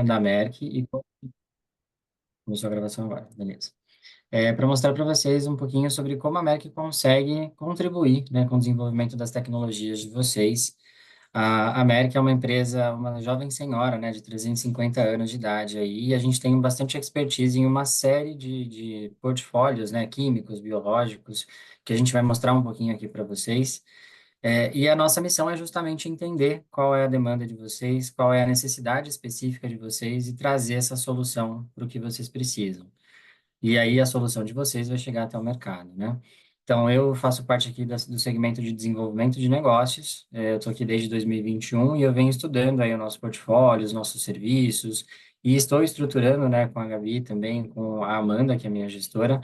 da Merck e começou a gravação agora, beleza. Para mostrar para vocês um pouquinho sobre como a Merck consegue contribuir, né, com o desenvolvimento das tecnologias de vocês. A Merck é uma empresa, uma jovem senhora, né, de 350 anos de idade aí, e a gente tem bastante expertise em uma série de portfólios, né, químicos, biológicos, que a gente vai mostrar um pouquinho aqui para vocês. E a nossa missão é justamente entender qual é a demanda de vocês, qual é a necessidade específica de vocês e trazer essa solução para o que vocês precisam. E aí a solução de vocês vai chegar até o mercado, né? Então, eu faço parte aqui do segmento de desenvolvimento de negócios. Eu estou aqui desde 2021 e eu venho estudando aí o nosso portfólio, os nossos serviços, e estou estruturando, né, com a Gabi também, com a Amanda, que é a minha gestora,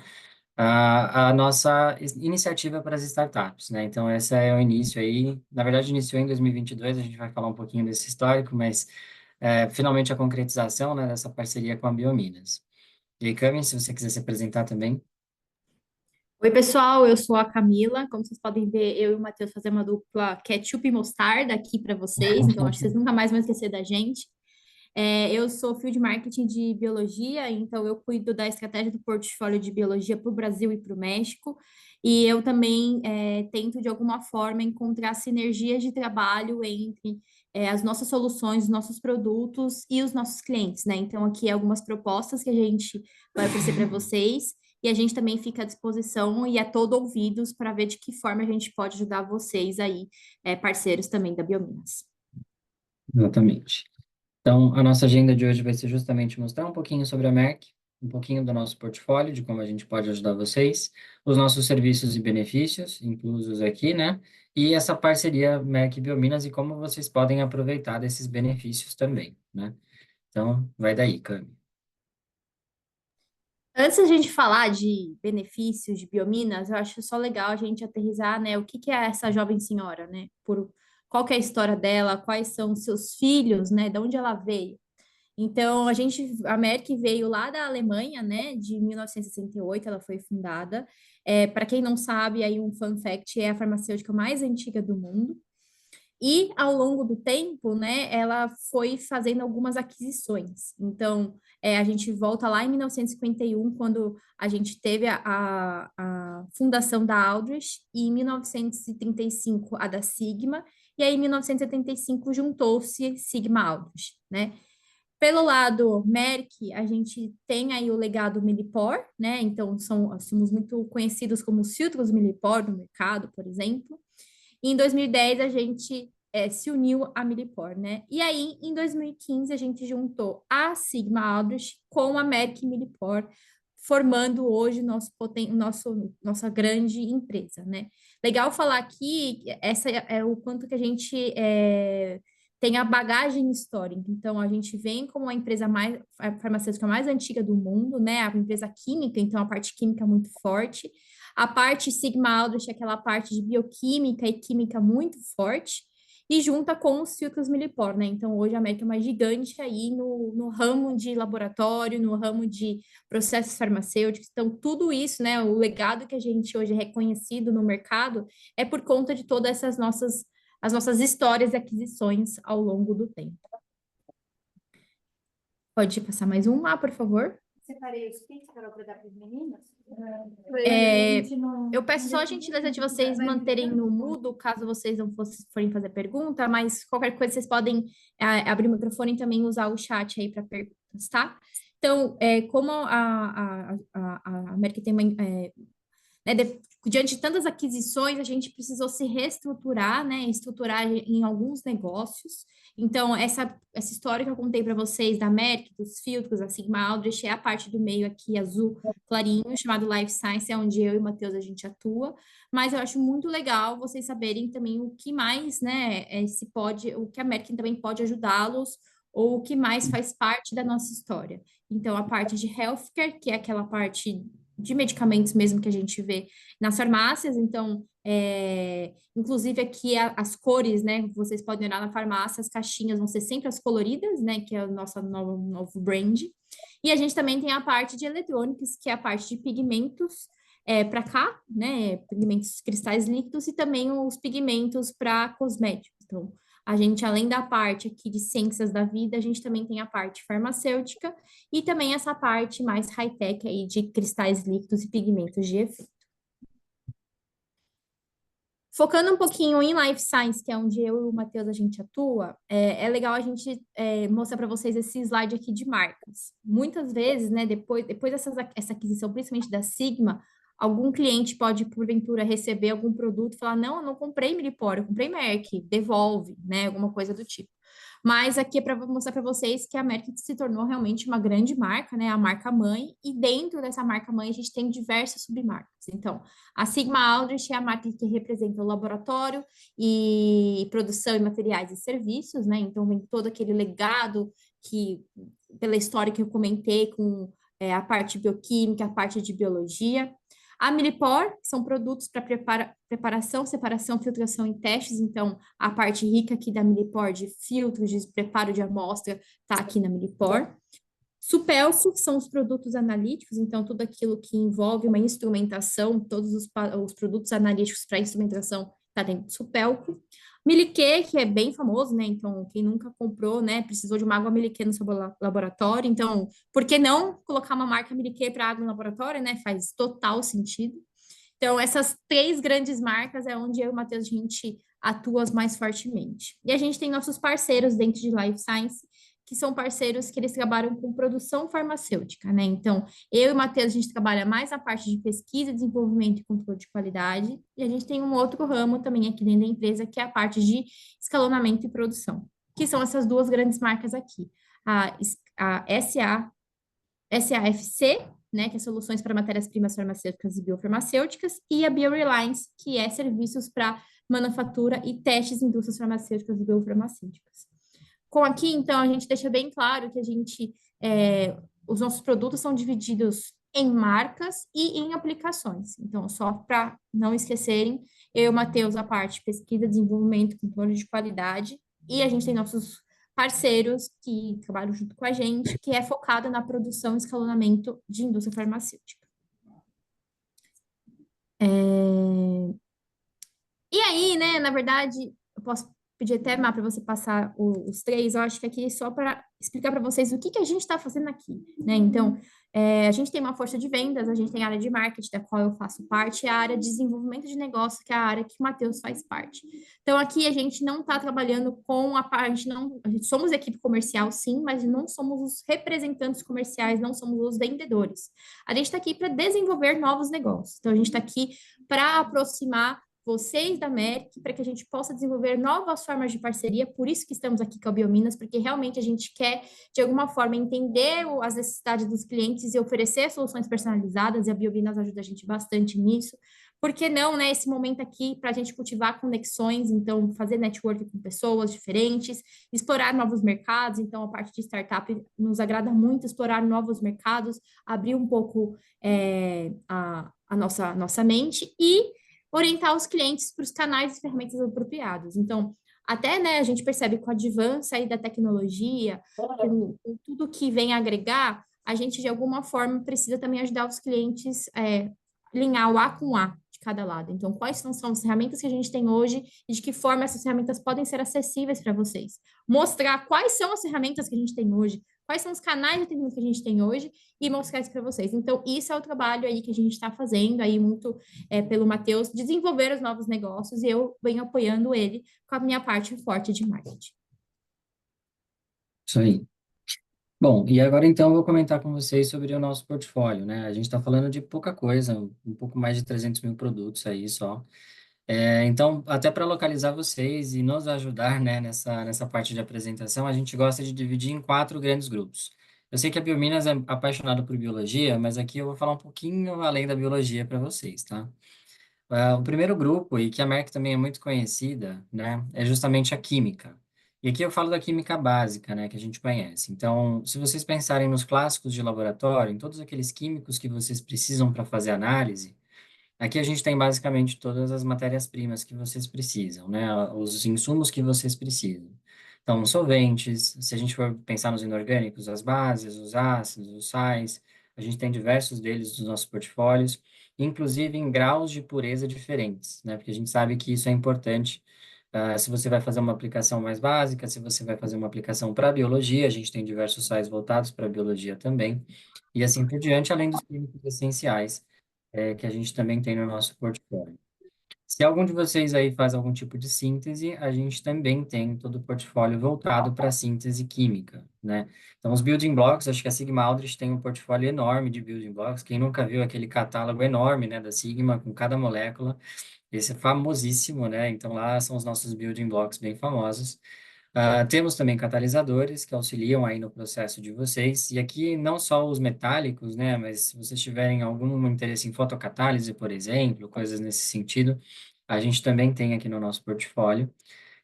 a nossa iniciativa para as startups, né? Então, esse é o início aí. Na verdade, iniciou em 2022, a gente vai falar um pouquinho desse histórico, mas finalmente a concretização, né, dessa parceria com a Biominas. E aí, Cami, se você quiser se apresentar também. Oi, pessoal, eu sou a Camila. Como vocês podem ver, eu e o Matheus fazemos uma dupla ketchup e mostarda aqui para vocês, então acho que vocês nunca mais vão esquecer da gente. Eu sou Field Marketing de Biologia, então eu cuido da estratégia do portfólio de Biologia para o Brasil e para o México, e eu também tento, de alguma forma, encontrar sinergias de trabalho entre as nossas soluções, os nossos produtos e os nossos clientes, né? Então, aqui algumas propostas que a gente vai oferecer para vocês, e a gente também fica à disposição e é todo ouvidos para ver de que forma a gente pode ajudar vocês aí, parceiros também da Biominas. Exatamente. Então, a nossa agenda de hoje vai ser justamente mostrar um pouquinho sobre a Merck, um pouquinho do nosso portfólio, de como a gente pode ajudar vocês, os nossos serviços e benefícios inclusos aqui, né? E essa parceria Merck Biominas e como vocês podem aproveitar desses benefícios também, né? Então, vai daí, Cami. Antes da gente falar de benefícios de biominas, eu acho só legal a gente aterrissar, né, o que que é essa jovem senhora, né? Qual que é a história dela, quais são os seus filhos, né? De onde ela veio. Então, a Merck veio lá da Alemanha, né? De 1968, ela foi fundada. Para quem não sabe, aí um fun fact, é a farmacêutica mais antiga do mundo. E ao longo do tempo, né, ela foi fazendo algumas aquisições. Então, a gente volta lá em 1951, quando a gente teve a fundação da Aldrich, e em 1935 a da Sigma, e aí em 1975 juntou-se Sigma Aldrich, né? Pelo lado Merck, a gente tem aí o legado Millipore, né? Então, somos muito conhecidos como os filtros Millipore no mercado, por exemplo. E em 2010 a gente se uniu à Millipore, né? E aí, em 2015, a gente juntou a Sigma Aldrich com a Merck Millipore, formando hoje nossa grande empresa, né? Legal falar aqui, essa é o quanto que a gente tem a bagagem histórica. Então, a gente vem como a farmacêutica mais antiga do mundo, né? A empresa química, então a parte química muito forte. A parte Sigma Aldrich é aquela parte de bioquímica e química muito forte, e junta com os filtros Millipore, né? Então, hoje a América é uma gigante aí no ramo de laboratório, no ramo de processos farmacêuticos. Então, tudo isso, né? O legado que a gente hoje é reconhecido no mercado é por conta de todas as nossas histórias e aquisições ao longo do tempo. Pode passar mais um lá, por favor? Separei os pix para dar para os meninos. Eu peço só a gentileza de vocês manterem no mudo, caso vocês não forem fazer pergunta, mas qualquer coisa vocês podem abrir o microfone e também usar o chat aí para perguntas, tá? Então, como a América tem né, diante de tantas aquisições, a gente precisou se reestruturar, né, estruturar em alguns negócios. Então, essa história que eu contei para vocês da Merck, dos filtros, da Sigma Aldrich, é a parte do meio aqui, azul clarinho, chamado Life Science, é onde eu e o Matheus a gente atua. Mas eu acho muito legal vocês saberem também o que mais, né, o que a Merck também pode ajudá-los, ou o que mais faz parte da nossa história. Então, a parte de healthcare, que é aquela parte de medicamentos mesmo que a gente vê nas farmácias. Então, inclusive aqui as cores, né? Vocês podem olhar na farmácia, as caixinhas vão ser sempre as coloridas, né? Que é o nosso novo brand. E a gente também tem a parte de eletrônicos, que é a parte de pigmentos para cá, né? Pigmentos cristais líquidos e também os pigmentos para cosméticos. Então, A gente, além da parte aqui de ciências da vida, a gente também tem a parte farmacêutica e também essa parte mais high-tech aí de cristais líquidos e pigmentos de efeito. Focando um pouquinho em Life Science, que é onde eu e o Matheus a gente atua, é legal a gente mostrar para vocês esse slide aqui de marcas. Muitas vezes, né, depois essa aquisição, principalmente da Sigma, algum cliente pode, porventura, receber algum produto e falar, não, eu não comprei Milipor, eu comprei Merck, devolve, né, alguma coisa do tipo. Mas aqui é para mostrar para vocês que a Merck se tornou realmente uma grande marca, né? A marca mãe, e dentro dessa marca mãe a gente tem diversas submarcas. Então, a Sigma Aldrich é a marca que representa o laboratório e produção e materiais e serviços, né? Então, vem todo aquele legado que, pela história que eu comentei, com a parte bioquímica, a parte de biologia. A Milipor, que são produtos para preparação, separação, filtração e testes. Então, a parte rica aqui da Milipor de filtros, de preparo de amostra, está aqui na Milipor. Supelco, que são os produtos analíticos, então tudo aquilo que envolve uma instrumentação, todos os produtos analíticos para instrumentação está dentro do Supelco. Miliquê, que é bem famoso, né? Então, quem nunca comprou, né, precisou de uma água Miliquê no seu laboratório. Então, por que não colocar uma marca Miliquê para água no laboratório, né? Faz total sentido. Então, essas três grandes marcas é onde eu e o Matheus, a gente atua mais fortemente. E a gente tem nossos parceiros dentro de Life Science, que são parceiros que eles trabalham com produção farmacêutica, né? Então, eu e o Matheus, a gente trabalha mais na parte de pesquisa, desenvolvimento e controle de qualidade, e a gente tem um outro ramo também aqui dentro da empresa, que é a parte de escalonamento e produção, que são essas duas grandes marcas aqui. A SAFC, né, que é soluções para matérias-primas farmacêuticas e biofarmacêuticas, e a BioReliance, que é serviços para manufatura e testes em indústrias farmacêuticas e biofarmacêuticas. Com aqui, então, a gente deixa bem claro que os nossos produtos são divididos em marcas e em aplicações. Então, só para não esquecerem, eu e o Matheus, a parte pesquisa, desenvolvimento, controle de qualidade, e a gente tem nossos parceiros que trabalham junto com a gente, que é focada na produção e escalonamento de indústria farmacêutica. E aí, né, na verdade, eu posso pedir até, Má, para você passar os três, eu acho que aqui é só para explicar para vocês o que a gente está fazendo aqui, né? Então, a gente tem uma força de vendas, a gente tem a área de marketing, da qual eu faço parte, e a área de desenvolvimento de negócio, que é a área que o Matheus faz parte. Então, aqui a gente não está trabalhando com a parte, não, a gente somos equipe comercial, sim, mas não somos os representantes comerciais, não somos os vendedores. A gente está aqui para desenvolver novos negócios. Então, a gente está aqui para aproximar vocês da Merck, para que a gente possa desenvolver novas formas de parceria, por isso que estamos aqui com a Biominas, porque realmente a gente quer, de alguma forma, entender as necessidades dos clientes e oferecer soluções personalizadas, e a Biominas ajuda a gente bastante nisso. Por que não, né, esse momento aqui para a gente cultivar conexões, então fazer network com pessoas diferentes, explorar novos mercados, então a parte de startup nos agrada muito explorar novos mercados, abrir um pouco a nossa mente e orientar os clientes para os canais e ferramentas apropriados. Então, até, né, a gente percebe com a advance aí da tecnologia, com tudo que vem agregar, a gente, de alguma forma, precisa também ajudar os clientes alinhar o A com o A de cada lado. Então, quais são as ferramentas que a gente tem hoje e de que forma essas ferramentas podem ser acessíveis para vocês? Mostrar quais são as ferramentas que a gente tem hoje, quais são os canais de atendimento que a gente tem hoje e mostrar isso para vocês. Então, isso é o trabalho aí que a gente está fazendo aí muito pelo Matheus, desenvolver os novos negócios e eu venho apoiando ele com a minha parte forte de marketing. Isso aí. Bom, e agora então eu vou comentar com vocês sobre o nosso portfólio, né? A gente está falando de pouca coisa, um pouco mais de 300 mil produtos aí só. Então, até para localizar vocês e nos ajudar, né, nessa parte de apresentação, a gente gosta de dividir em quatro grandes grupos. Eu sei que a Biominas é apaixonada por biologia, mas aqui eu vou falar um pouquinho além da biologia para vocês, tá? O primeiro grupo, e que a Merck também é muito conhecida, né, é justamente a química. E aqui eu falo da química básica, né, que a gente conhece. Então, se vocês pensarem nos clássicos de laboratório, em todos aqueles químicos que vocês precisam para fazer análise, aqui a gente tem basicamente todas as matérias-primas que vocês precisam, né, os insumos que vocês precisam. Então, solventes, se a gente for pensar nos inorgânicos, as bases, os ácidos, os sais, a gente tem diversos deles nos nossos portfólios, inclusive em graus de pureza diferentes, né? Porque a gente sabe que isso é importante Se você vai fazer uma aplicação mais básica, se você vai fazer uma aplicação para biologia, a gente tem diversos sites voltados para biologia também, e assim por diante, além dos químicos essenciais, que a gente também tem no nosso portfólio. Se algum de vocês aí faz algum tipo de síntese, a gente também tem todo o portfólio voltado para síntese química, né? Então, os building blocks, acho que a Sigma Aldrich tem um portfólio enorme de building blocks. Quem nunca viu aquele catálogo enorme, né, da Sigma, com cada molécula, esse é famosíssimo, né? Então, lá são os nossos building blocks bem famosos. Temos também catalisadores que auxiliam aí no processo de vocês. E aqui não só os metálicos, né? Mas se vocês tiverem algum interesse em fotocatálise, por exemplo, coisas nesse sentido, a gente também tem aqui no nosso portfólio.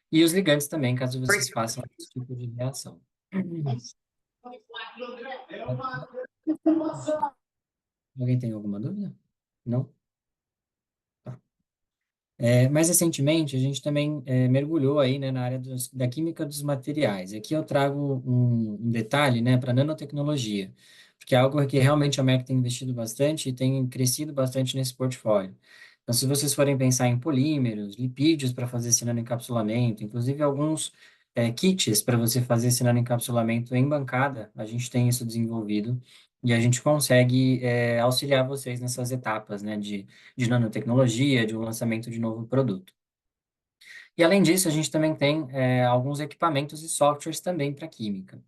E os ligantes também, caso vocês façam esse tipo de reação. Alguém tem alguma dúvida? Não? Mais recentemente, a gente também mergulhou aí, né, na área da química dos materiais. Aqui eu trago um detalhe, né, para nanotecnologia, porque é algo que realmente a MEC tem investido bastante e tem crescido bastante nesse portfólio. Então, se vocês forem pensar em polímeros, lipídios para fazer esse nanoencapsulamento, inclusive alguns kits para você fazer esse nanoencapsulamento em bancada, a gente tem isso desenvolvido e a gente consegue auxiliar vocês nessas etapas, né, de nanotecnologia, de um lançamento de novo produto. E além disso, a gente também tem alguns equipamentos e softwares também para química,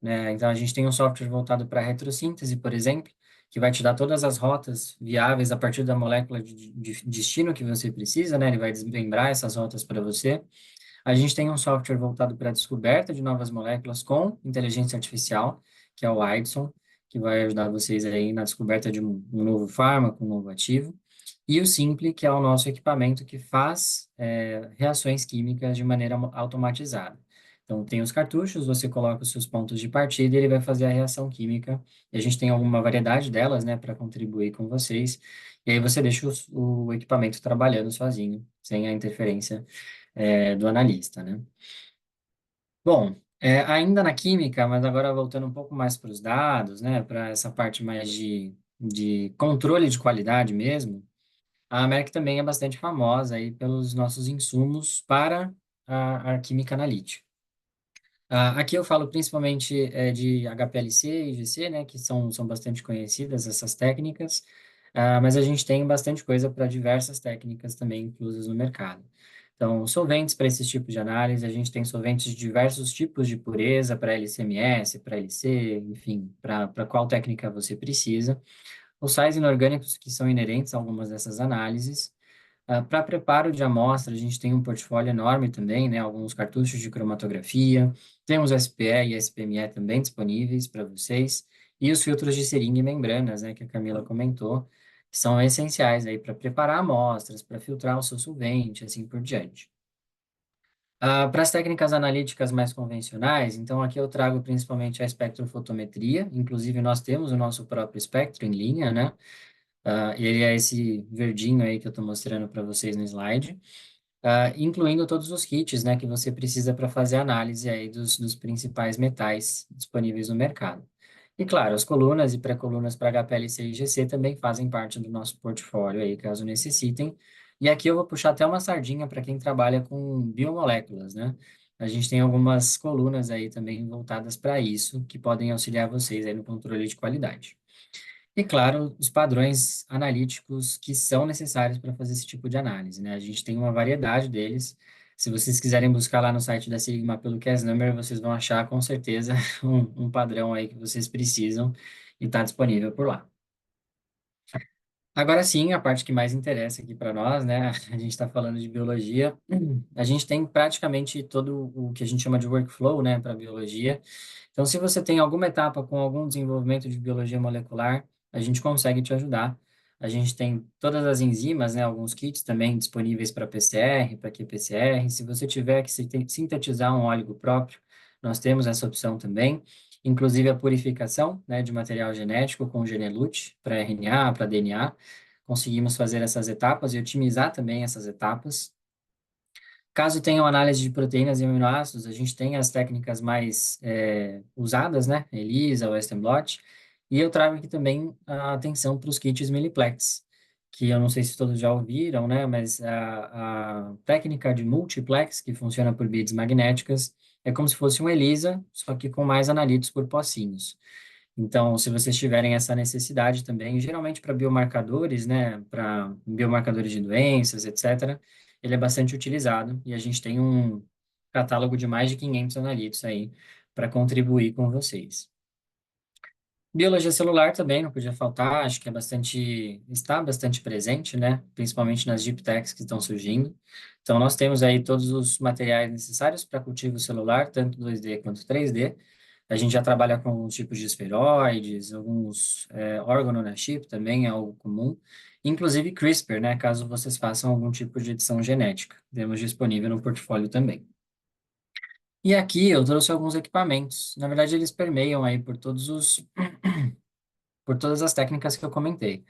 né? Então, a gente tem um software voltado para retrossíntese, por exemplo, que vai te dar todas as rotas viáveis a partir da molécula de destino que você precisa, né? Ele vai desmembrar essas rotas para você. A gente tem um software voltado para a descoberta de novas moléculas com inteligência artificial, que é o Aidson, que vai ajudar vocês aí na descoberta de um novo fármaco, um novo ativo. E o Simple, que é o nosso equipamento que faz reações químicas de maneira automatizada. Então, tem os cartuchos, você coloca os seus pontos de partida e ele vai fazer a reação química. E a gente tem alguma variedade delas, né, para contribuir com vocês. E aí você deixa o equipamento trabalhando sozinho, sem a interferência do analista, né? Bom, ainda na química, mas agora voltando um pouco mais para os dados, né, para essa parte mais de controle de qualidade mesmo, a América também é bastante famosa aí pelos nossos insumos para a química analítica. Aqui eu falo principalmente de HPLC e IGC, né, que são bastante conhecidas essas técnicas, mas a gente tem bastante coisa para diversas técnicas também inclusas no mercado. Então, solventes para esse tipo de análise, a gente tem solventes de diversos tipos de pureza, para LCMS, para LC, enfim, para qual técnica você precisa. Os sais inorgânicos que são inerentes a algumas dessas análises, para preparo de amostra, a gente tem um portfólio enorme também, né? Alguns cartuchos de cromatografia, temos SPE e SPME também disponíveis para vocês, e os filtros de seringa e membranas, né? Que a Camila comentou, que são essenciais aí para preparar amostras, para filtrar o seu solvente, assim por diante. Para as técnicas analíticas mais convencionais, então aqui eu trago principalmente a espectrofotometria, inclusive nós temos o nosso próprio espectro em linha, né? Ele é esse verdinho aí que eu estou mostrando para vocês no slide, incluindo todos os kits, né, que você precisa para fazer a análise aí dos principais metais disponíveis no mercado. E claro, as colunas e pré-colunas para HPLC e IGC também fazem parte do nosso portfólio aí, caso necessitem. E aqui eu vou puxar até uma sardinha para quem trabalha com biomoléculas, né? A gente tem algumas colunas aí também voltadas para isso, que podem auxiliar vocês aí no controle de qualidade. E, claro, os padrões analíticos que são necessários para fazer esse tipo de análise, né? A gente tem uma variedade deles. Se vocês quiserem buscar lá no site da Sigma pelo Cas Number, vocês vão achar com certeza um padrão aí que vocês precisam e está disponível por lá. Agora sim, a parte que mais interessa aqui para nós, né? A gente está falando de biologia. A gente tem praticamente todo o que a gente chama de workflow, né, para biologia. Então, se você tem alguma etapa com algum desenvolvimento de biologia molecular, a gente consegue te ajudar. A gente tem todas as enzimas, né, alguns kits também disponíveis para PCR, para qPCR. Se você tiver que sintetizar um óligo próprio, nós temos essa opção também. Inclusive a purificação, né, de material genético com GeneLute para RNA, para DNA. Conseguimos fazer essas etapas e otimizar também essas etapas. Caso tenham análise de proteínas e aminoácidos, a gente tem as técnicas mais usadas, né? ELISA, Western blot. E eu trago aqui também a atenção para os kits Milliplex, que eu não sei se todos já ouviram, né? Mas a técnica de multiplex, que funciona por beads magnéticas, é como se fosse um ELISA, só que com mais analitos por pocinhos. Então, se vocês tiverem essa necessidade também, geralmente para biomarcadores, né, para biomarcadores de doenças, etc., ele é bastante utilizado e a gente tem um catálogo de mais de 500 analitos aí para contribuir com vocês. Biologia celular também não podia faltar, acho que está bastante presente, né, principalmente nas deep techs que estão surgindo. Então, nós temos aí todos os materiais necessários para cultivo celular, tanto 2D quanto 3D. A gente já trabalha com alguns tipos de esferoides, alguns organochip também é algo comum, inclusive CRISPR, né, caso vocês façam algum tipo de edição genética. Temos disponível no portfólio também. E aqui eu trouxe alguns equipamentos. Na verdade, eles permeiam aí por todas as técnicas que eu comentei.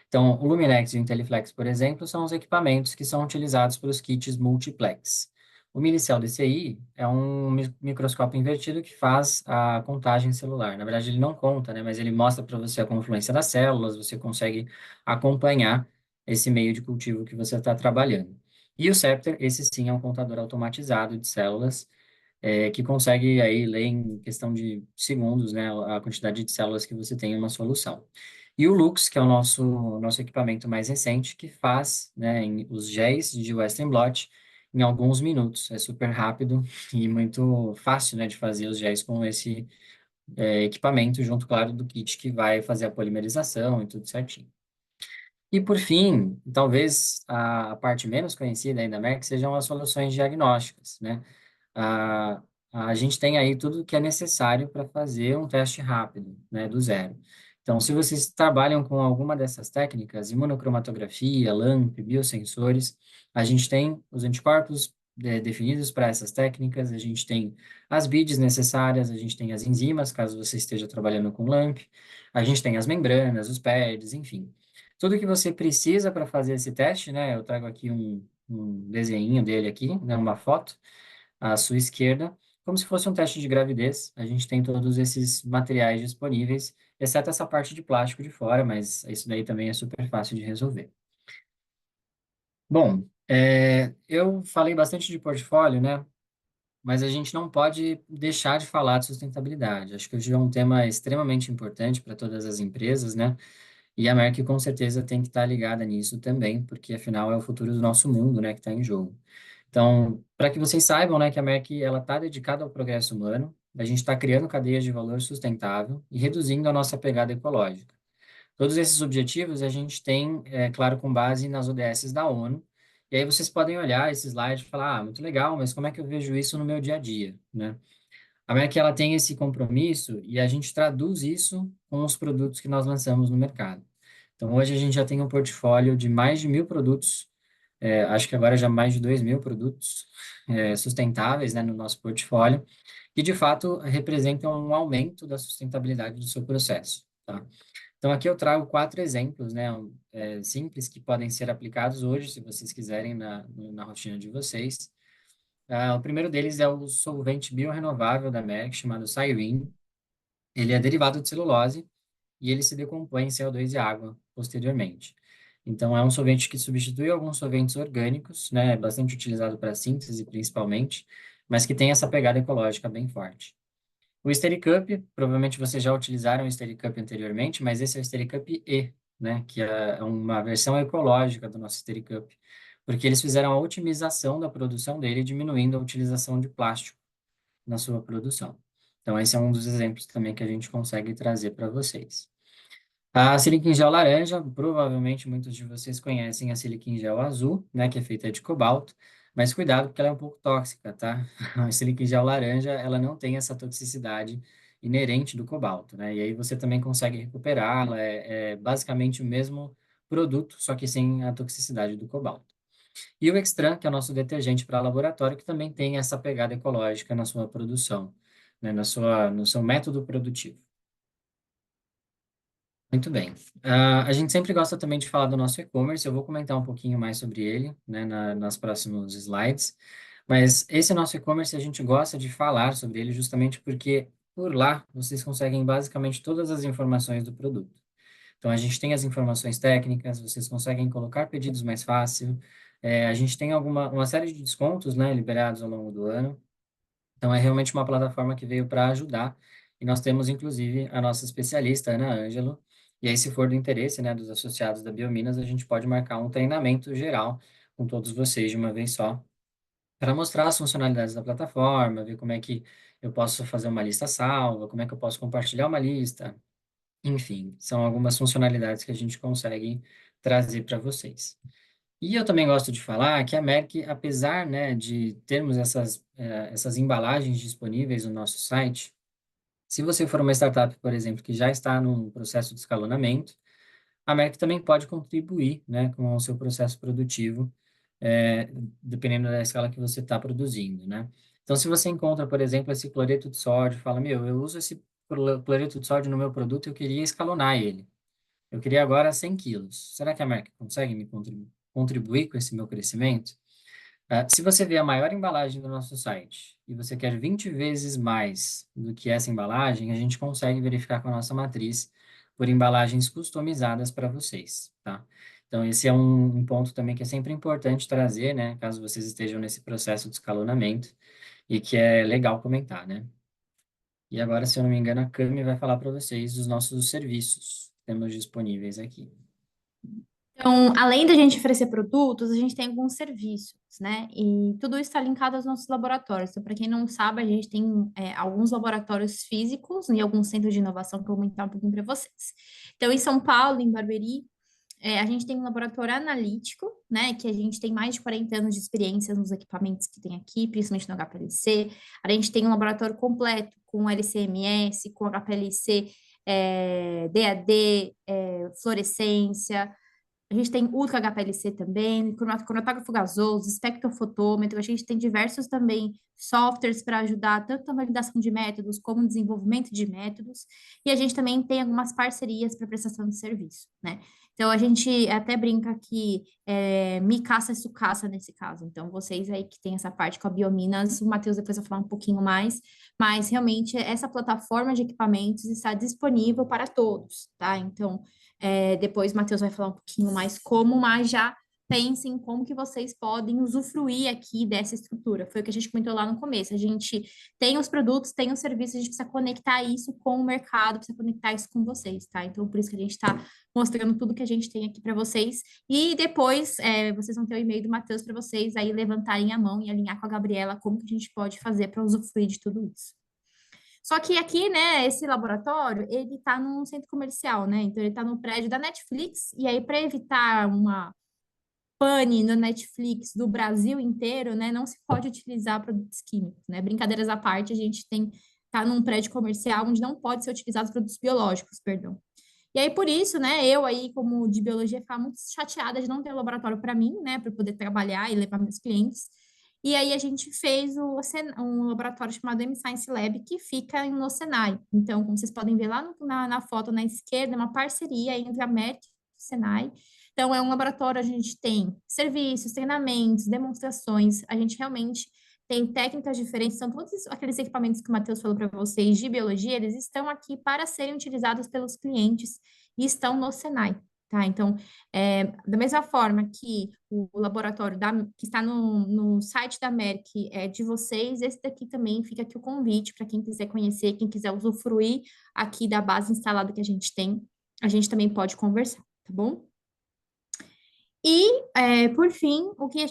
Então, o Luminex e o IntelliFlex, por exemplo, são os equipamentos que são utilizados para os kits multiplex. O Milicel DCI é um microscópio invertido que faz a contagem celular. Na verdade, ele não conta, né, mas ele mostra para você a confluência das células, você consegue acompanhar esse meio de cultivo que você está trabalhando. E o Scepter, esse sim é um contador automatizado de células, que consegue aí ler em questão de segundos, né, a quantidade de células que você tem em uma solução. E o Lux, que é o nosso equipamento mais recente, que faz, né, os géis de Western blot em alguns minutos. É super rápido e muito fácil, né, de fazer os géis com esse equipamento, junto, claro, do kit que vai fazer a polimerização e tudo certinho. E, por fim, talvez a parte menos conhecida ainda da Merck sejam as soluções diagnósticas, né? a, a gente tem aí tudo que é necessário para fazer um teste rápido, né, do zero. Então, se vocês trabalham com alguma dessas técnicas, imunocromatografia, LAMP, biosensores, a gente tem os anticorpos definidos para essas técnicas, a gente tem as beads necessárias, a gente tem as enzimas, caso você esteja trabalhando com LAMP, a gente tem as membranas, os pads, enfim. Tudo que você precisa para fazer esse teste, né, eu trago aqui um desenho dele aqui, né, uma foto, à sua esquerda, como se fosse um teste de gravidez. A gente tem todos esses materiais disponíveis, exceto essa parte de plástico de fora, mas isso daí também é super fácil de resolver. Bom, eu falei bastante de portfólio, né? Mas a gente não pode deixar de falar de sustentabilidade. Acho que hoje é um tema extremamente importante para todas as empresas, né? E a Merck com certeza tem que estar ligada nisso também, porque afinal é o futuro do nosso mundo, né, que está em jogo. Então, para que vocês saibam, né, que a Merck ela está dedicada ao progresso humano, a gente está criando cadeias de valor sustentável e reduzindo a nossa pegada ecológica. Todos esses objetivos a gente tem, claro, com base nas ODS da ONU. E aí vocês podem olhar esse slide e falar, muito legal, mas como é que eu vejo isso no meu dia a dia, né? A Merck ela tem esse compromisso e a gente traduz isso com os produtos que nós lançamos no mercado. Então, hoje a gente já tem um portfólio de mais de 1.000 produtos, acho que agora já mais de 2.000 produtos sustentáveis, né, no nosso portfólio, que de fato representam um aumento da sustentabilidade do seu processo, tá? Então, aqui eu trago 4 exemplos, né, simples que podem ser aplicados hoje, se vocês quiserem, na rotina de vocês. O primeiro deles é o solvente biorrenovável da Merck, chamado Cyrene. Ele é derivado de celulose e ele se decompõe em CO2 e água posteriormente. Então, é um solvente que substitui alguns solventes orgânicos, né, bastante utilizado para síntese principalmente, mas que tem essa pegada ecológica bem forte. O Stericup, provavelmente vocês já utilizaram o Stericup anteriormente, mas esse é o Stericup E, né, que é uma versão ecológica do nosso Stericup, porque eles fizeram a otimização da produção dele, diminuindo a utilização de plástico na sua produção. Então, esse é um dos exemplos também que a gente consegue trazer para vocês. A Silicon Gel laranja, provavelmente muitos de vocês conhecem a Silicon Gel azul, né, que é feita de cobalto, mas cuidado porque ela é um pouco tóxica, tá? A Silicon Gel laranja, ela não tem essa toxicidade inerente do cobalto, né? E aí você também consegue recuperá-la, é basicamente o mesmo produto, só que sem a toxicidade do cobalto. E o Extran, que é o nosso detergente para laboratório, que também tem essa pegada ecológica na sua produção, né, no seu método produtivo. Muito bem. A gente sempre gosta também de falar do nosso e-commerce, eu vou comentar um pouquinho mais sobre ele, né, nas próximos slides, mas esse nosso e-commerce a gente gosta de falar sobre ele justamente porque por lá vocês conseguem basicamente todas as informações do produto. Então, a gente tem as informações técnicas, vocês conseguem colocar pedidos mais fácil, a gente tem uma série de descontos, né, liberados ao longo do ano. Então, é realmente uma plataforma que veio para ajudar. E nós temos, inclusive, a nossa especialista, Ana Ângelo. E aí, se for do interesse, né, dos associados da Biominas, a gente pode marcar um treinamento geral com todos vocês de uma vez só, para mostrar as funcionalidades da plataforma, ver como é que eu posso fazer uma lista salva, como é que eu posso compartilhar uma lista. Enfim, são algumas funcionalidades que a gente consegue trazer para vocês. E eu também gosto de falar que a Merck, apesar, né, de termos essas embalagens disponíveis no nosso site, se você for uma startup, por exemplo, que já está num processo de escalonamento, a Merck também pode contribuir, né, com o seu processo produtivo, é, dependendo da escala que você está produzindo, né? Então, se você encontra, por exemplo, esse cloreto de sódio, fala, meu, eu uso esse cloreto de sódio no meu produto, eu queria escalonar ele. Eu queria agora 100 quilos. Será que a Merck consegue me contribuir com esse meu crescimento? Se você vê a maior embalagem do nosso site e você quer 20 vezes mais do que essa embalagem, a gente consegue verificar com a nossa matriz por embalagens customizadas para vocês, tá? Então, esse é um ponto também que é sempre importante trazer, né? Caso vocês estejam nesse processo de escalonamento e que é legal comentar, né? E agora, se eu não me engano, a Cami vai falar para vocês dos nossos serviços que temos disponíveis aqui. Então, além da gente oferecer produtos, a gente tem alguns serviços, né? E tudo isso está linkado aos nossos laboratórios. Então, para quem não sabe, a gente tem alguns laboratórios físicos e alguns centros de inovação que eu vou comentar um pouquinho para vocês. Então, em São Paulo, em Barueri, a gente tem um laboratório analítico, né? Que a gente tem mais de 40 anos de experiência nos equipamentos que tem aqui, principalmente no HPLC. A gente tem um laboratório completo com LC-MS, com HPLC, DAD, fluorescência. A gente tem Ultra HPLC também, cromatógrafo gasoso, espectrofotômetro, a gente tem diversos também softwares para ajudar tanto na validação de métodos como no desenvolvimento de métodos, e a gente também tem algumas parcerias para prestação de serviço, né? Então, a gente até brinca que me caça e sucaça nesse caso. Então, vocês aí que tem essa parte com a Biominas, o Matheus depois vai falar um pouquinho mais, mas realmente essa plataforma de equipamentos está disponível para todos, tá? Então, depois o Matheus vai falar um pouquinho mais como, mas já pensem como que vocês podem usufruir aqui dessa estrutura. Foi o que a gente comentou lá no começo. A gente tem os produtos, tem os serviços, a gente precisa conectar isso com o mercado, precisa conectar isso com vocês, tá? Então, por isso que a gente está mostrando tudo que a gente tem aqui para vocês. E depois, vocês vão ter o e-mail do Matheus para vocês aí levantarem a mão e alinhar com a Gabriela como que a gente pode fazer para usufruir de tudo isso. Só que aqui, né, esse laboratório, ele está num centro comercial, né? Então, ele está no prédio da Netflix, e aí, para evitar uma pane no Netflix do Brasil inteiro, né, não se pode utilizar produtos químicos, né? Brincadeiras à parte, a gente tá num prédio comercial onde não pode ser utilizados produtos biológicos, perdão. E aí, por isso, né, eu aí, como de biologia, ficava muito chateada de não ter um laboratório para mim, né, para poder trabalhar e levar meus clientes. E aí a gente fez um laboratório chamado M-Science Lab, que fica no Senai. Então, como vocês podem ver lá na foto na esquerda, é uma parceria entre a MEC e o Senai. Então, é um laboratório, a gente tem serviços, treinamentos, demonstrações, a gente realmente tem técnicas diferentes, são todos aqueles equipamentos que o Matheus falou para vocês de biologia, eles estão aqui para serem utilizados pelos clientes e estão no Senai, tá? Então, da mesma forma que o laboratório que está no site da Merck é de vocês, esse daqui também fica aqui o convite para quem quiser conhecer, quem quiser usufruir aqui da base instalada que a gente também pode conversar, tá bom? E, por fim, o que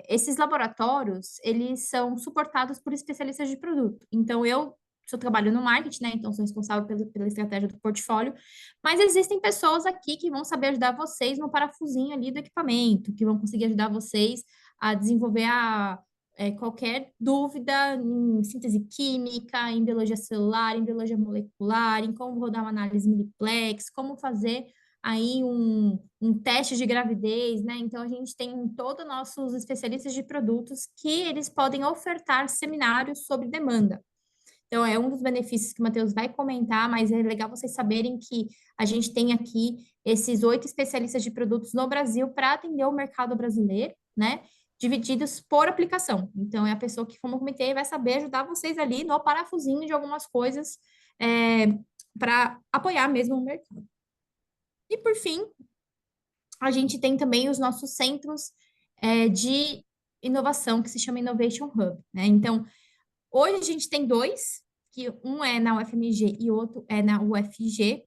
esses laboratórios, eles são suportados por especialistas de produto. Então, eu trabalho no marketing, né? Então, sou responsável pela estratégia do portfólio. Mas existem pessoas aqui que vão saber ajudar vocês no parafusinho ali do equipamento, que vão conseguir ajudar vocês a desenvolver qualquer dúvida em síntese química, em biologia celular, em biologia molecular, em como rodar uma análise multiplex, como fazer aí um teste de gravidez, né? Então, a gente tem todos nossos especialistas de produtos que eles podem ofertar seminários sobre demanda. Então, é um dos benefícios que o Matheus vai comentar, mas é legal vocês saberem que a gente tem aqui esses 8 especialistas de produtos no Brasil para atender o mercado brasileiro, né? Divididos por aplicação. Então, é a pessoa que, como eu comentei, vai saber ajudar vocês ali no parafusinho de algumas coisas para apoiar mesmo o mercado. E, por fim, a gente tem também os nossos centros de inovação, que se chama Innovation Hub, né? Então, hoje a gente tem dois, que um é na UFMG e outro é na UFG.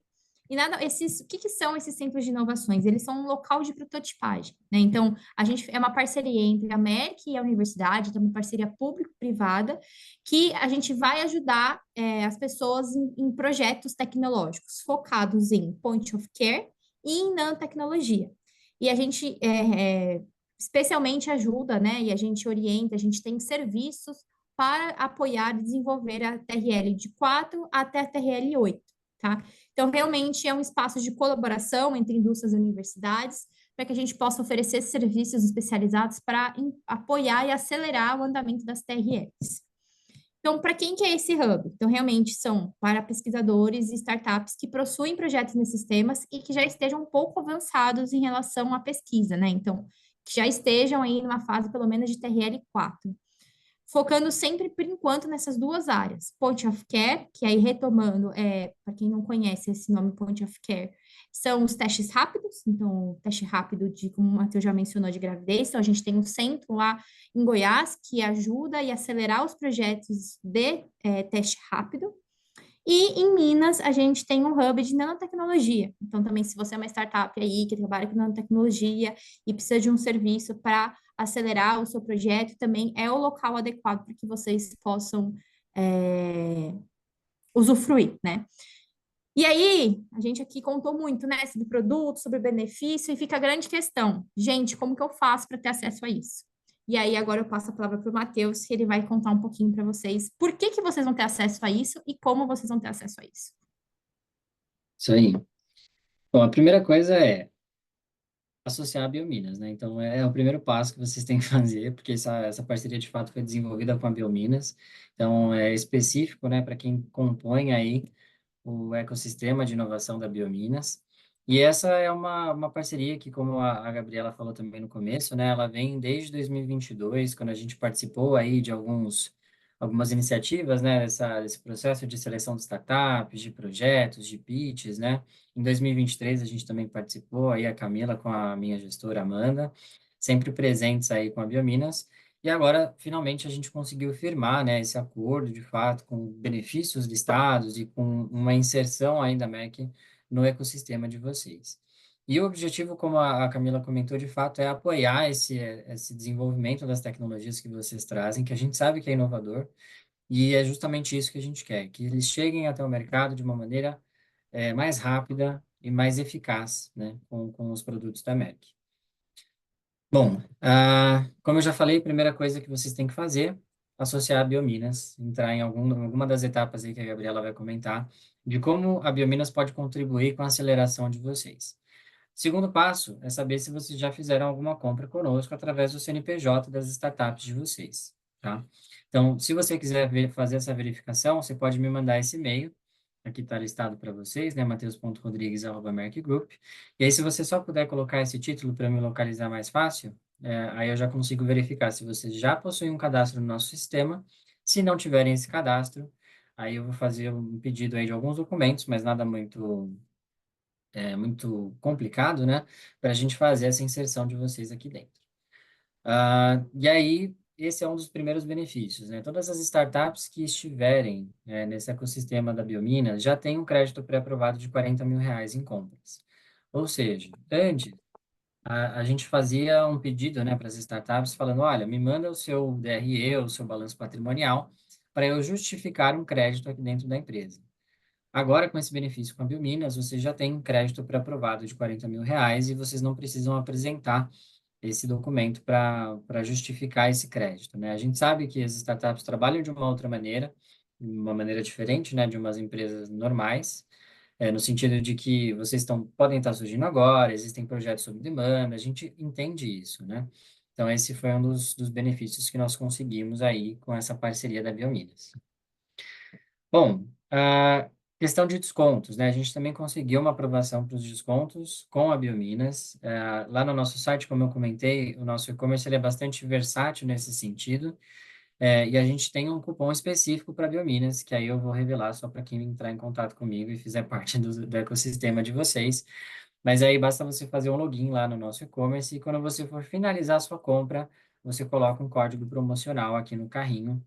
E o que que são esses centros de inovações? Eles são um local de prototipagem, né? Então, a gente é uma parceria entre a MEC e a universidade, então uma parceria público-privada, que a gente vai ajudar as pessoas em projetos tecnológicos focados em point of care e em nanotecnologia. E a gente especialmente ajuda, né? E a gente orienta, a gente tem serviços para apoiar e desenvolver a TRL de 4 até a TRL 8, tá? Então, realmente é um espaço de colaboração entre indústrias e universidades, para que a gente possa oferecer serviços especializados para apoiar e acelerar o andamento das TRLs. Então, para quem que é esse hub? Então, realmente são para pesquisadores e startups que possuem projetos nesses temas e que já estejam um pouco avançados em relação à pesquisa, né? Então, que já estejam aí numa fase pelo menos de TRL 4, focando sempre, por enquanto, nessas duas áreas. Point of Care, que aí retomando, para quem não conhece esse nome Point of Care, são os testes rápidos, então, o teste rápido de, como o Matheus já mencionou, de gravidez, então a gente tem um centro lá em Goiás que ajuda e acelerar os projetos de teste rápido, e em Minas, a gente tem um hub de nanotecnologia. Então, também, se você é uma startup aí que trabalha com nanotecnologia e precisa de um serviço para acelerar o seu projeto, também é o local adequado para que vocês possam usufruir, né? E aí, a gente aqui contou muito, né, sobre produto, sobre benefício, e fica a grande questão. Gente, como que eu faço para ter acesso a isso? E aí, agora eu passo a palavra para o Matheus, que ele vai contar um pouquinho para vocês por que que vocês vão ter acesso a isso e como vocês vão ter acesso a isso. Isso aí. Bom, a primeira coisa é associar a Biominas, né? Então, é o primeiro passo que vocês têm que fazer, porque essa parceria, de fato, foi desenvolvida com a Biominas. Então, é específico, né, para quem compõe aí o ecossistema de inovação da Biominas. E essa é uma parceria que, como a Gabriela falou também no começo, né, ela vem desde 2022, quando a gente participou aí de algumas iniciativas, né, desse processo de seleção de startups, de projetos, de pitches, né. Em 2023 a gente também participou, aí a Camila com a minha gestora Amanda, sempre presentes aí com a Biominas. E agora, finalmente, a gente conseguiu firmar, né, esse acordo, de fato, com benefícios listados e com uma inserção aí da MEC no ecossistema de vocês. E o objetivo, como a Camila comentou, de fato, é apoiar esse desenvolvimento das tecnologias que vocês trazem, que a gente sabe que é inovador, e é justamente isso que a gente quer, que eles cheguem até o mercado de uma maneira mais rápida e mais eficaz, né, com os produtos da MEC. Bom, como eu já falei, a primeira coisa que vocês têm que fazer, associar a Biominas, entrar em alguma das etapas aí que a Gabriela vai comentar, de como a Biominas pode contribuir com a aceleração de vocês. Segundo passo é saber se vocês já fizeram alguma compra conosco através do CNPJ das startups de vocês, tá? Então, se você quiser fazer essa verificação, você pode me mandar esse e-mail, aqui está listado para vocês, né, mateus.rodrigues@merckgroup. E aí, se você só puder colocar esse título para me localizar mais fácil, aí eu já consigo verificar se vocês já possuem um cadastro no nosso sistema. Se não tiverem esse cadastro, aí eu vou fazer um pedido aí de alguns documentos, mas nada muito complicado, né, para a gente fazer essa inserção de vocês aqui dentro. E aí, esse é um dos primeiros benefícios, né? Todas as startups que estiverem, nesse ecossistema da Biominas já têm um crédito pré-aprovado de R$ 40.000 em compras. Ou seja, antes, a gente fazia um pedido, né, para as startups falando, olha, me manda o seu DRE, o seu balanço patrimonial, para eu justificar um crédito aqui dentro da empresa. Agora, com esse benefício com a Biominas, você já tem um crédito pré-aprovado de R$ 40.000 e vocês não precisam apresentar esse documento para justificar esse crédito, né? A gente sabe que as startups trabalham de uma outra maneira, uma maneira diferente, né, de umas empresas normais, no sentido de que podem estar surgindo agora, existem projetos sob demanda, a gente entende isso, né? Então, esse foi um dos benefícios que nós conseguimos aí com essa parceria da Biominas. Bom, a questão de descontos, né? A gente também conseguiu uma aprovação para os descontos com a Biominas. Lá no nosso site, como eu comentei, o nosso e-commerce ele é bastante versátil nesse sentido. E a gente tem um cupom específico para Biominas, que aí eu vou revelar só para quem entrar em contato comigo e fizer parte do ecossistema de vocês. Mas aí basta você fazer um login lá no nosso e-commerce e quando você for finalizar a sua compra, você coloca um código promocional aqui no carrinho.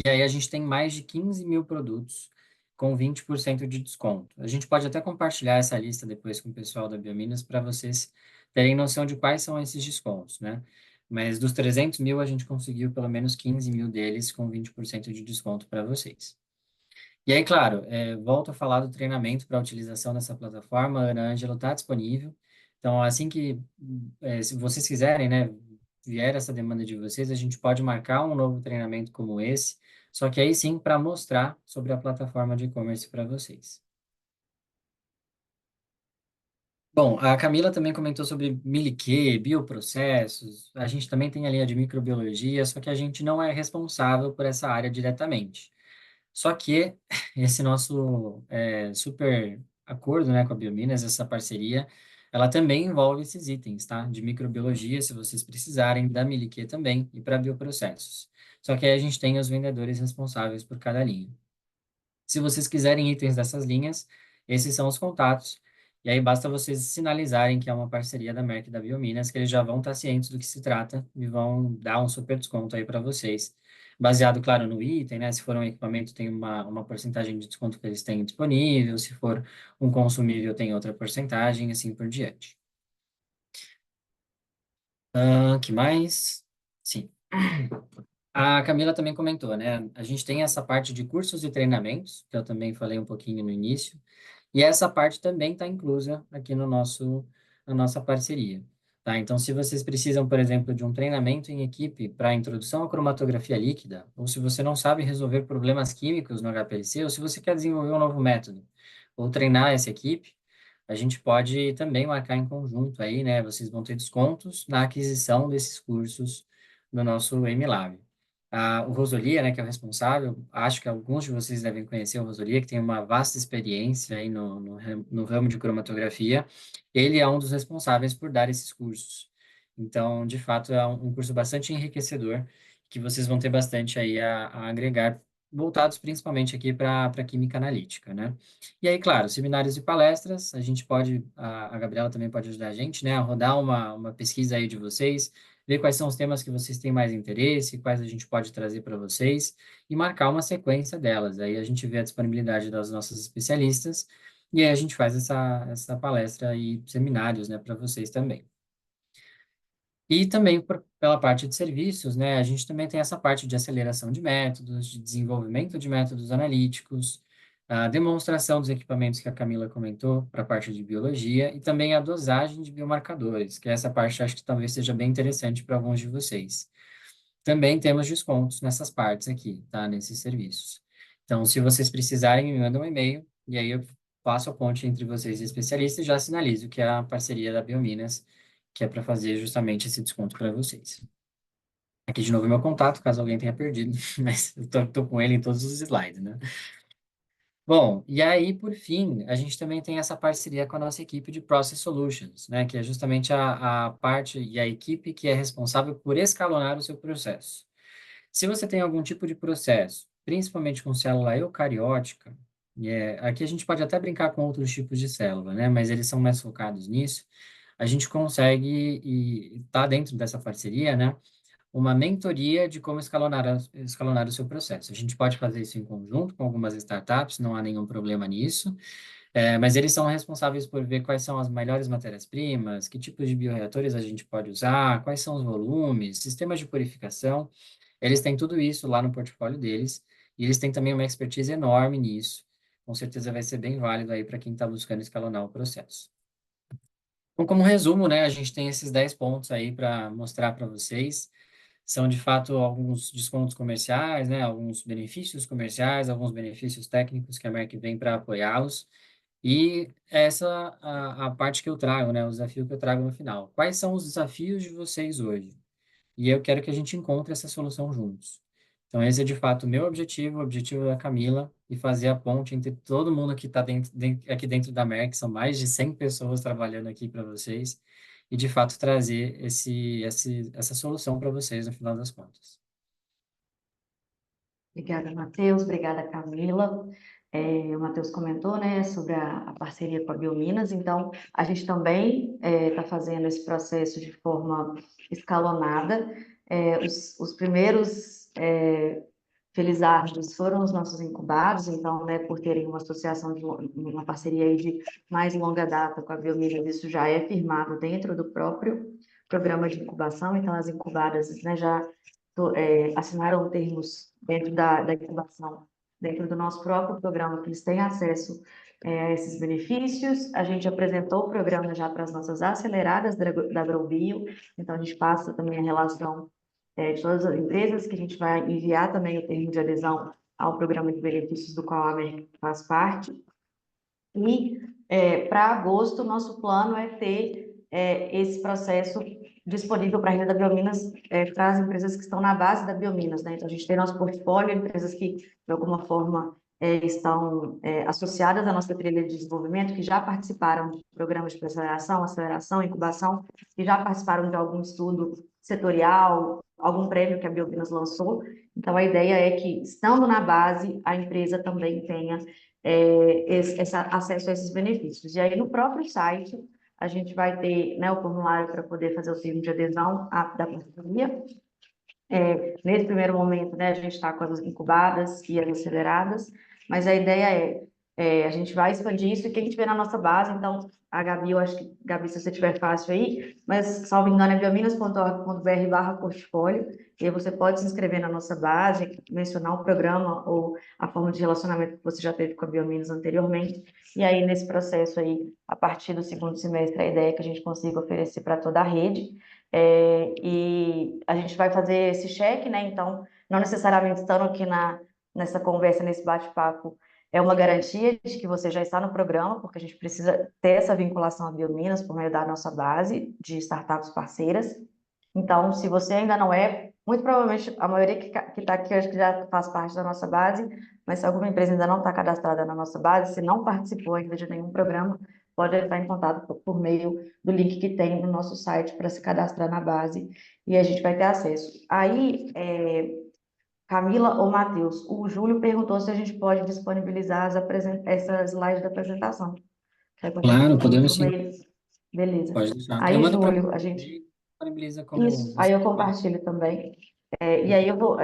E aí a gente tem mais de 15 mil produtos com 20% de desconto. A gente pode até compartilhar essa lista depois com o pessoal da Biominas para vocês terem noção de quais são esses descontos, né? Mas dos 300 mil, a gente conseguiu pelo menos 15 mil deles com 20% de desconto para vocês. E aí, claro, volto a falar do treinamento para a utilização dessa plataforma. A Ana Ângela está disponível. Então, assim que, se vocês quiserem, né, vier essa demanda de vocês, a gente pode marcar um novo treinamento como esse, só que aí sim para mostrar sobre a plataforma de e-commerce para vocês. Bom, a Camila também comentou sobre miliquê, bioprocessos. A gente também tem a linha de microbiologia, só que a gente não é responsável por essa área diretamente. Só que esse nosso super acordo, né, com a Biominas, essa parceria, ela também envolve esses itens, tá? De microbiologia, se vocês precisarem, da Miliquê também, e para bioprocessos. Só que aí a gente tem os vendedores responsáveis por cada linha. Se vocês quiserem itens dessas linhas, esses são os contatos. E aí basta vocês sinalizarem que é uma parceria da Merck e da Biominas, que eles já vão estar cientes do que se trata e vão dar um super desconto aí para vocês. Baseado, claro, no item, né? Se for um equipamento, tem uma porcentagem de desconto que eles têm disponível. Se for um consumível, tem outra porcentagem, assim por diante. Que mais? Sim. A Camila também comentou, né? A gente tem essa parte de cursos e treinamentos, que eu também falei um pouquinho no início, e essa parte também está inclusa aqui no na nossa parceria, tá? Então, se vocês precisam, por exemplo, de um treinamento em equipe para introdução à cromatografia líquida, ou se você não sabe resolver problemas químicos no HPLC, ou se você quer desenvolver um novo método, ou treinar essa equipe, a gente pode também marcar em conjunto aí, né? Vocês vão ter descontos na aquisição desses cursos no nosso MLab. O Rosolia, né, que é o responsável, acho que alguns de vocês devem conhecer o Rosolia, que tem uma vasta experiência aí no ramo de cromatografia. Ele é um dos responsáveis por dar esses cursos. Então, de fato, é um curso bastante enriquecedor, que vocês vão ter bastante aí a agregar, voltados principalmente aqui para a química analítica, né? E aí, claro, seminários e palestras, a gente pode, a Gabriela também pode ajudar a gente, né, a rodar uma pesquisa aí de vocês, ver quais são os temas que vocês têm mais interesse, quais a gente pode trazer para vocês e marcar uma sequência delas. Aí a gente vê a disponibilidade das nossas especialistas e aí a gente faz essa palestra e seminários, né, para vocês também. E também pela parte de serviços, né, a gente também tem essa parte de aceleração de métodos, de desenvolvimento de métodos analíticos, a demonstração dos equipamentos que a Camila comentou para a parte de biologia e também a dosagem de biomarcadores, que essa parte acho que talvez seja bem interessante para alguns de vocês. Também temos descontos nessas partes aqui, tá, nesses serviços. Então, se vocês precisarem, me mandam um e-mail e aí eu faço a ponte entre vocês e especialistas e já sinalizo que é a parceria da Biominas que é para fazer justamente esse desconto para vocês. Aqui de novo é meu contato, caso alguém tenha perdido, mas eu tô com ele em todos os slides, né? Bom, e aí, por fim, a gente também tem essa parceria com a nossa equipe de Process Solutions, né? Que é justamente a parte e a equipe que é responsável por escalonar o seu processo. Se você tem algum tipo de processo, principalmente com célula eucariótica, aqui a gente pode até brincar com outros tipos de célula, né? Mas eles são mais focados nisso. A gente consegue, e está dentro dessa parceria, né? Uma mentoria de como escalonar o seu processo. A gente pode fazer isso em conjunto com algumas startups, não há nenhum problema nisso. Mas eles são responsáveis por ver quais são as melhores matérias-primas, que tipos de bioreatores a gente pode usar, quais são os volumes, sistemas de purificação. Eles têm tudo isso lá no portfólio deles e eles têm também uma expertise enorme nisso. Com certeza vai ser bem válido aí para quem está buscando escalonar o processo. Então, como resumo, né, a gente tem esses 10 pontos aí para mostrar para vocês. São, de fato, alguns descontos comerciais, né, alguns benefícios comerciais, alguns benefícios técnicos que a Merck vem para apoiá-los. E essa a parte que eu trago, né, o desafio que eu trago no final. Quais são os desafios de vocês hoje? E eu quero que a gente encontre essa solução juntos. Então, esse é de fato o meu objetivo, o objetivo da Camila, e fazer a ponte entre todo mundo que está aqui dentro da Merck, são mais de 100 pessoas trabalhando aqui para vocês, e de fato trazer essa solução para vocês no final das contas. Obrigada, Matheus. Obrigada, Camila. O Matheus comentou, né, sobre a parceria com a Biominas, então a gente também está fazendo esse processo de forma escalonada. Os primeiros felizardos foram os nossos incubados, então, né, por terem uma associação, uma parceria aí de mais longa data com a Biominas, isso já é firmado dentro do próprio programa de incubação, então as incubadas, né, já assinaram termos dentro da incubação, dentro do nosso próprio programa, que eles têm acesso a esses benefícios. A gente apresentou o programa já para as nossas aceleradas da AgroBio, então a gente passa também a relação de todas as empresas, que a gente vai enviar também o termo de adesão ao programa de benefícios do qual a América faz parte. E para agosto, nosso plano é ter esse processo disponível para a rede da Biominas para as empresas que estão na base da Biominas, né? Então, a gente tem nosso portfólio, empresas que, de alguma forma, estão associadas à nossa trilha de desenvolvimento, que já participaram de programas de aceleração, incubação, que já participaram de algum estudo setorial, algum prêmio que a Biominas lançou. Então, a ideia é que, estando na base, a empresa também tenha esse acesso a esses benefícios. E aí, no próprio site, a gente vai ter, né, o formulário para poder fazer o termo de adesão da parceria. Nesse primeiro momento, né, a gente está com as incubadas e as aceleradas, mas a ideia a gente vai expandir isso e quem estiver na nossa base, então, a Gabi, eu acho que, Gabi, se você tiver fácil aí, mas, salvo engano, é biominas.org.br/portfólio, e aí você pode se inscrever na nossa base, mencionar o programa ou a forma de relacionamento que você já teve com a Biominas anteriormente, e aí, nesse processo aí, a partir do segundo semestre, a ideia é que a gente consiga oferecer para toda a rede, e a gente vai fazer esse cheque, né? Então, não necessariamente estando aqui nessa conversa, nesse bate-papo, é uma garantia de que você já está no programa, porque a gente precisa ter essa vinculação à Biominas por meio da nossa base de startups parceiras. Então, se você ainda não é, muito provavelmente a maioria que está aqui, eu acho que já faz parte da nossa base, mas se alguma empresa ainda não está cadastrada na nossa base, se não participou ainda de nenhum programa, pode entrar em contato por meio do link que tem no nosso site para se cadastrar na base e a gente vai ter acesso. Aí, Camila ou Matheus, o Júlio perguntou se a gente pode disponibilizar essas slides da apresentação. Quer que eu Claro, disponibilize podemos por sim. meio? Beleza. Pode deixar. Eu Aí, mando para Júlio, a você gente... e disponibiliza como Isso, aí você eu preferir. compartilho também. E aí eu vou,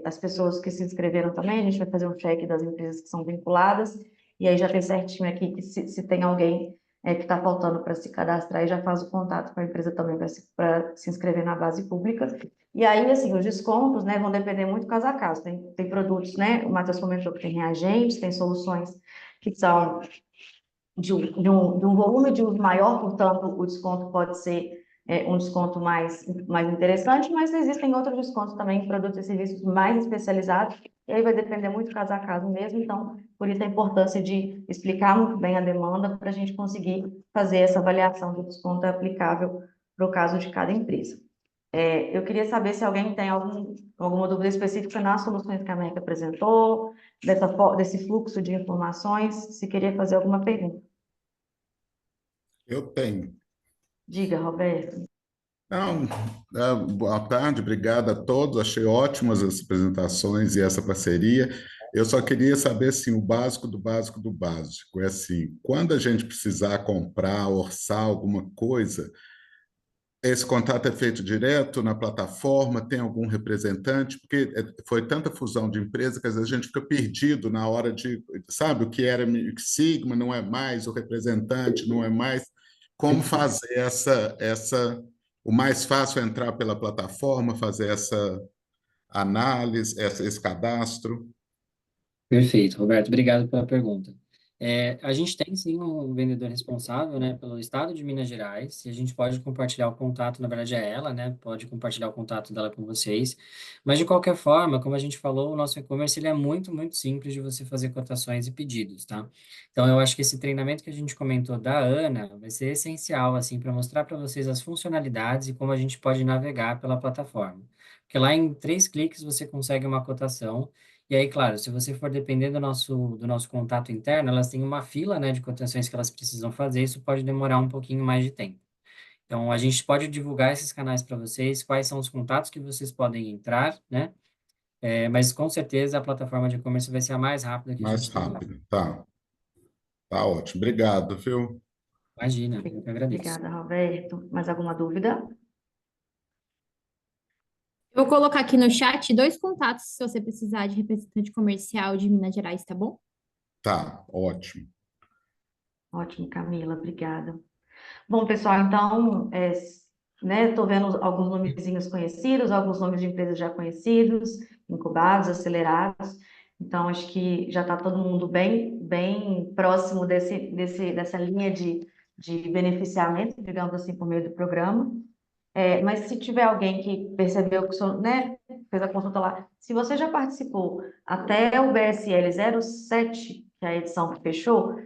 as pessoas que se inscreveram também, a gente vai fazer um check das empresas que são vinculadas, e aí já tem certinho aqui que se tem alguém que está faltando para se cadastrar, e já faz o contato com a empresa também para se inscrever na base pública. E aí, assim, os descontos, né, vão depender muito caso a caso. Tem produtos, né, o Matheus comentou que tem reagentes, tem soluções que são de um volume de uso maior, portanto, o desconto pode ser um desconto mais interessante, mas existem outros descontos também em produtos e serviços mais especializados, e aí vai depender muito caso a caso mesmo, então, por isso a importância de explicar muito bem a demanda para a gente conseguir fazer essa avaliação do desconto aplicável para o caso de cada empresa. Eu queria saber se alguém tem alguma dúvida específica nas soluções que a América apresentou, desse fluxo de informações, se queria fazer alguma pergunta. Eu tenho. Diga, Roberto. Não, boa tarde, obrigado a todos. Achei ótimas as apresentações e essa parceria. Eu só queria saber assim, o básico do básico do básico. É assim, quando a gente precisar comprar, orçar alguma coisa, esse contato é feito direto na plataforma, tem algum representante? Porque foi tanta fusão de empresas que às vezes a gente fica perdido na hora de, sabe, o que era Sigma não é mais, o representante não é mais. Como fazer o mais fácil é entrar pela plataforma, fazer essa análise, esse cadastro? Perfeito, Roberto, obrigado pela pergunta. A gente tem sim um vendedor responsável, né, pelo estado de Minas Gerais, e a gente pode compartilhar o contato, na verdade é ela, né, pode compartilhar o contato dela com vocês, mas de qualquer forma, como a gente falou, o nosso e-commerce ele é muito, muito simples de você fazer cotações e pedidos, tá? Então eu acho que esse treinamento que a gente comentou da Ana vai ser essencial, assim, para mostrar para vocês as funcionalidades e como a gente pode navegar pela plataforma. Porque lá em 3 cliques você consegue uma cotação. E aí, claro, se você for depender do nosso contato interno, elas têm uma fila, né, de cotações que elas precisam fazer, isso pode demorar um pouquinho mais de tempo. Então, a gente pode divulgar esses canais para vocês, quais são os contatos que vocês podem entrar, né? Mas com certeza a plataforma de e-commerce vai ser a mais rápida que a Mais gente tem. rápido. Tá ótimo. Obrigado, viu? Imagina, eu que agradeço. Obrigada, Roberto. Mais alguma dúvida? Eu vou colocar aqui no chat dois contatos se você precisar de representante comercial de Minas Gerais, tá bom? Tá, ótimo. Ótimo, Camila, obrigada. Bom, pessoal, então, né, estou vendo alguns nomezinhos conhecidos, alguns nomes de empresas já conhecidos, incubados, acelerados. Então, acho que já está todo mundo bem próximo dessa linha de beneficiamento, digamos assim, por meio do programa. Mas se tiver alguém que percebeu que, né, fez a consulta lá, se você já participou até o BSL 07, que é a edição que fechou,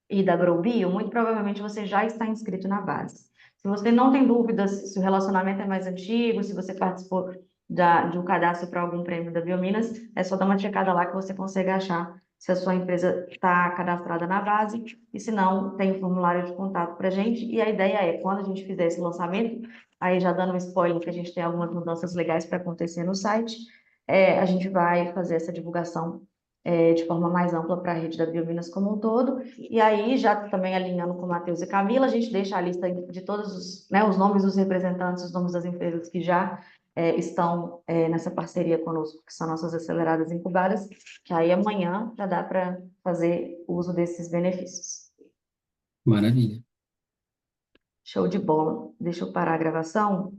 e da Growbio, muito provavelmente você já está inscrito na base. Se você não tem dúvidas se o relacionamento é mais antigo, se você participou de um cadastro para algum prêmio da Biominas, é só dar uma checada lá que você consegue achar se a sua empresa está cadastrada na base, e se não, tem um formulário de contato para a gente, e a ideia é, quando a gente fizer esse lançamento, aí já dando um spoiler que a gente tem algumas mudanças legais para acontecer no site, a gente vai fazer essa divulgação de forma mais ampla para a rede da Biominas como um todo. E aí, já também alinhando com o Matheus e Camila, a gente deixa a lista de todos os, né, os nomes dos representantes, os nomes das empresas que já estão nessa parceria conosco, que são nossas aceleradas incubadas, que aí amanhã já dá para fazer uso desses benefícios. Maravilha. Show de bola. Deixa eu parar a gravação.